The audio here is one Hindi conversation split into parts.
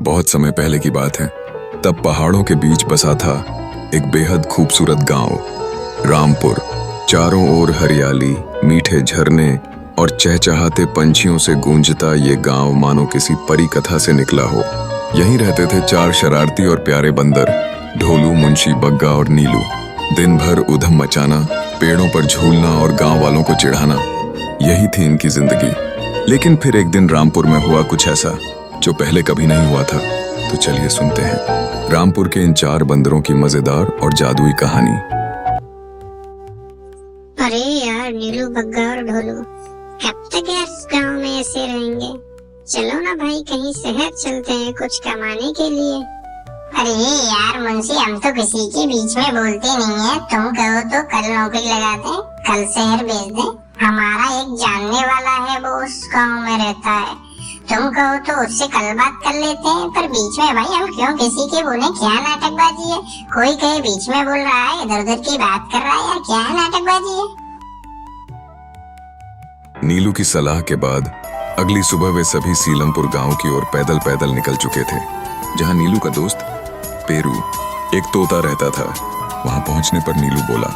बहुत समय पहले की बात है। तब पहाड़ों के बीच बसा था एक बेहद खूबसूरत गांव, रामपुर। चारों ओर हरियाली, मीठे झरने और चहचहाते पंछियों से गूंजता ये गांव मानो किसी परी कथा से निकला हो। यहीं रहते थे चार शरारती और प्यारे बंदर, ढोलू, मुंशी, बग्गा और नीलू। दिन भर उधम मचाना, पेड़ों पर झूलना और गांव वालों को चिढ़ाना, यही थी इनकी जिंदगी। लेकिन फिर एक दिन रामपुर में हुआ कुछ ऐसा जो पहले कभी नहीं हुआ था। तो चलिए सुनते हैं रामपुर के इन चार बंदरों की मजेदार और जादुई कहानी। अरे यार नीलू, बग्गा और ढोलू, कब तक यार इस गाँव में ऐसे रहेंगे? चलो ना भाई, कहीं शहर चलते हैं कुछ कमाने के लिए। अरे यार मुंशी, हम तो किसी के बीच में बोलते नहीं है। तुम कहो तो कल नौकरी लगा दें, कल शहर भेज दें। हमारा एक जानने वाला है, वो उस गांव में रहता है। तुम कहो तो उससे कल बात कर लेते हैं। पर बीच में भाई हम क्यों किसी के बोले? क्या नाटकबाजी है? कोई कहे बीच में बोल रहा है, इधर उधर की बात कर रहा है, यार क्या नाटकबाजी है? नीलू की सलाह के बाद अगली सुबह वे सभी सीलमपुर गांव की ओर पैदल पैदल निकल चुके थे, जहां नीलू का दोस्त पेरू, एक तोता रहता था। वहां पहुंचने पर नीलू बोला,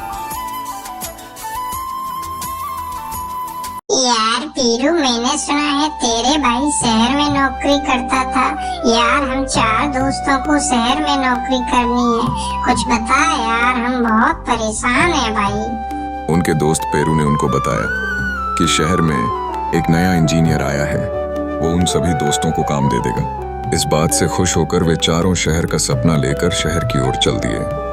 यार पेरू, मैंने सुना है तेरे भाई शहर में नौकरी करता था। यार हम चार दोस्तों को शहर में नौकरी करनी है, कुछ बता यार, हम बहुत परेशान हैं भाई। उनके दोस्त पेरू ने उनको बताया कि शहर में एक नया इंजीनियर आया है, वो उन सभी दोस्तों को काम दे देगा। इस बात से खुश होकर वे चारों शहर का सपना लेकर शहर की ओर चल दिए।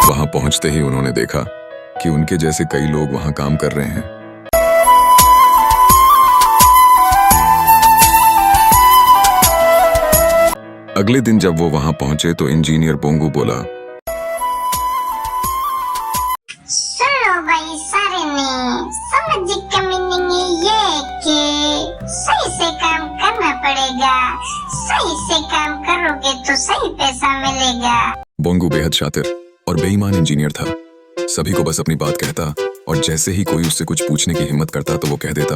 वहां पहुंचते ही उन्होंने देखा कि उनके जैसे कई लोग वहां काम कर रहे हैं। अगले दिन जब वो वहां पहुंचे तो इंजीनियर बोंगू बोला, सुनो भाई सारे ने, समझ का मीनिंग ये कि सही से काम करना पड़ेगा। सही से काम करोगे तो सही पैसा मिलेगा। बोंगू बेहद शातिर और बेईमान इंजीनियर था। सभी को बस अपनी बात कहता और जैसे ही कोई उससे कुछ पूछने की हिम्मत करता तो वो कह देता,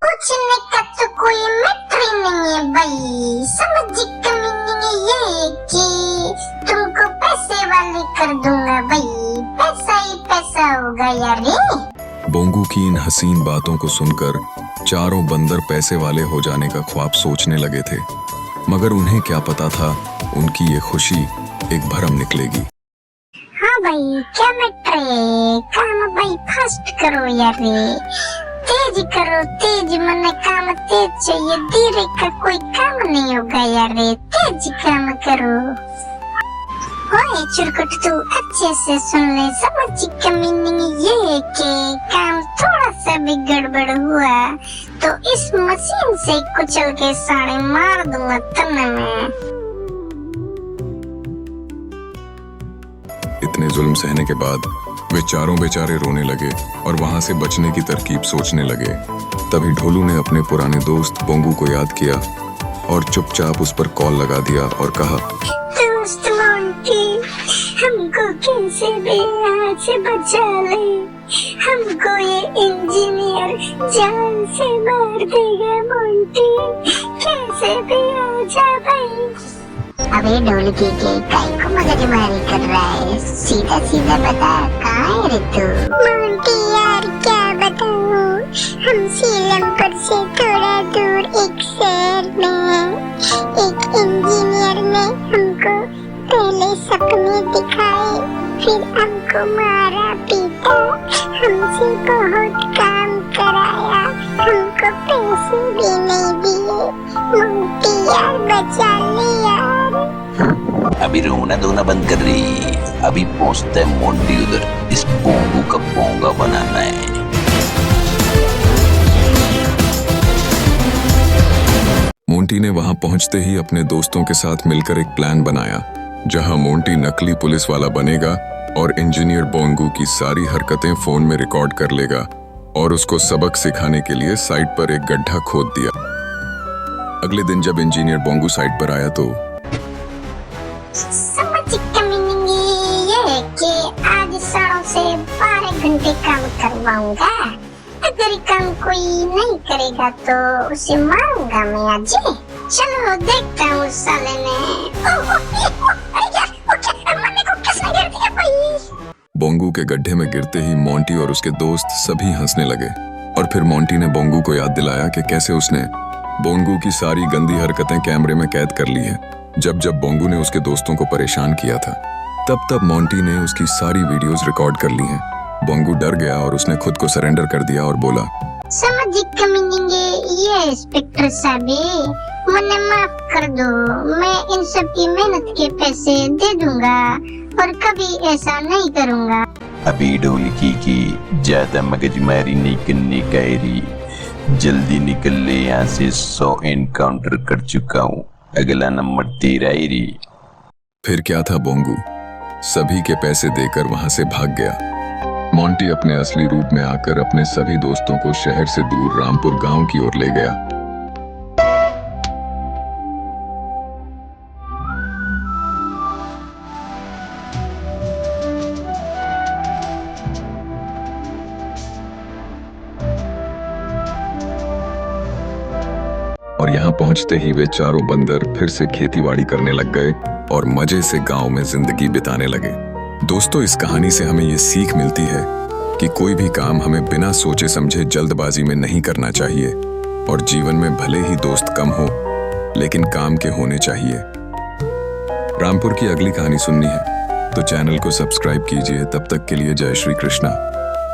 पूछने का तो कोई मैटर ही नहीं है भाई। समझ का मीनिंग ये कि तुमको पैसे वाले कर दूंगा भाई। पैसा ही पैसा होगा यार। बोंगू की इन हसीन बातों को सुनकर चारों बंदर पैसे वाले हो जाने का ख्वाब सोचने लगे थे, मगर उन्हें क्या पता था उनकी ये खुशी एक भरम निकलेगी। हाँ भाई, क्या मैटर है? काम भाई फास्ट करो यार, तेज करो, तेज मन काम तेज चाहिए। धीरे का कोई काम नहीं होगा यार, तेज काम करो। ओए चुरकुट, तू अच्छे से सुन ले। समझ का मीनिंग ये है कि काम थोड़ा सा भी गड़बड़ हुआ तो इस मशीन से कुचल के साड़े मार दूंगा तन्ने में। इतने जुल्म सहने के बाद वे चारों बेचारे रोने लगे और वहां से बचने की तरकीब सोचने लगे। तभी ढोलू ने अपने पुराने दोस्त बोंगू को याद किया और चुपचाप उस पर कॉल लगा दिया और कहा, दोस्त मोंटी, हमको कैसे भी यहाँ से बचा ले। हमको ये इंजीनियर जान से मार देगा मोंटी। कैसे भी आ जा भाई। अबे ढोलकी के काई को मगजमारी कर रहा है? सीधा सीधा बता, कहाँ है रे तू? मोंटी यार क्या बताऊँ, हम सीलमपुर से थोड़ा दूर एक शहर में हैं। एक इंजीनियर ने हमको पहले सपने दिखाए, फिर हमको मारा पीटा, हमसे बहुत काम कराया, हमको पैसे भी नहीं दिए। मोंटी यार बचा ले यार। अभी रोना धोना बंद कर रही, अभी पहुंचता है मोंटी उधर। इस बोंगू का बोंगा बनाना है। मोंटी ने वहां पहुंचते ही अपने दोस्तों के साथ मिलकर एक प्लान बनाया, जहां मोंटी नकली पुलिस वाला बनेगा और इंजीनियर बोंगू की सारी हरकतें फोन में रिकॉर्ड कर लेगा और उसको सबक सिखाने के लिए साइट पर एक गड्ढा खोद दिया। अगले दिन जब इंजीनियर बोंगू साइट पर आया तो समझ का मीनिंग ये है कि आज 7 से 12 घंटे काम करवाऊंगा। अगर काम कोई नहीं करेगा तो उसे मारूंगा मैं आज। चलो देखता हूँ साले ने। मरने को किसने गिर दिया भाई? बोंगू के गड्ढे में गिरते ही मोंटी और उसके दोस्त सभी हंसने लगे और फिर मोंटी ने बोंगू को याद दिलाया कि कैसे उसने बोंगू की सारी गंदी हरकतें कैमरे में कैद कर ली है। जब जब बोंगू ने उसके दोस्तों को परेशान किया था तब तब मोंटी ने उसकी सारी वीडियोस रिकॉर्ड कर ली हैं। बोंगू डर गया और उसने खुद को सरेंडर कर दिया और बोला, सामाजिक कमीनेंगे ये इंस्पेक्टर साहब, मुझे माफ कर दो। मैं इन सब की मेहनत के पैसे दे दूंगा और कभी ऐसा नहीं करूंगा। अभी ढोलकी की ज्यादा मगजमारी नहीं करने का एरी। जल्दी निकल ले यहाँ से, 100 एनकाउंटर कर चुका हूँ। अगला नंबर तेरा एरी। फिर क्या था, बोंगू सभी के पैसे देकर वहां से भाग गया। मोंटी अपने असली रूप में आकर अपने सभी दोस्तों को शहर से दूर रामपुर गांव की ओर ले गया। और यहाँ पहुंचते ही वे चारों बंदर फिर से खेतीबाड़ी करने लग गए और मजे से गांव में जिंदगी बिताने लगे। दोस्तों, इस कहानी से हमें ये सीख मिलती है कि कोई भी काम हमें बिना सोचे समझे जल्दबाजी में नहीं करना चाहिए और जीवन में भले ही दोस्त कम हो लेकिन काम के होने चाहिए। रामपुर की अगली कहानी सुननी है तो चैनल को सब्सक्राइब कीजिए। तब तक के लिए जय श्री कृष्णा।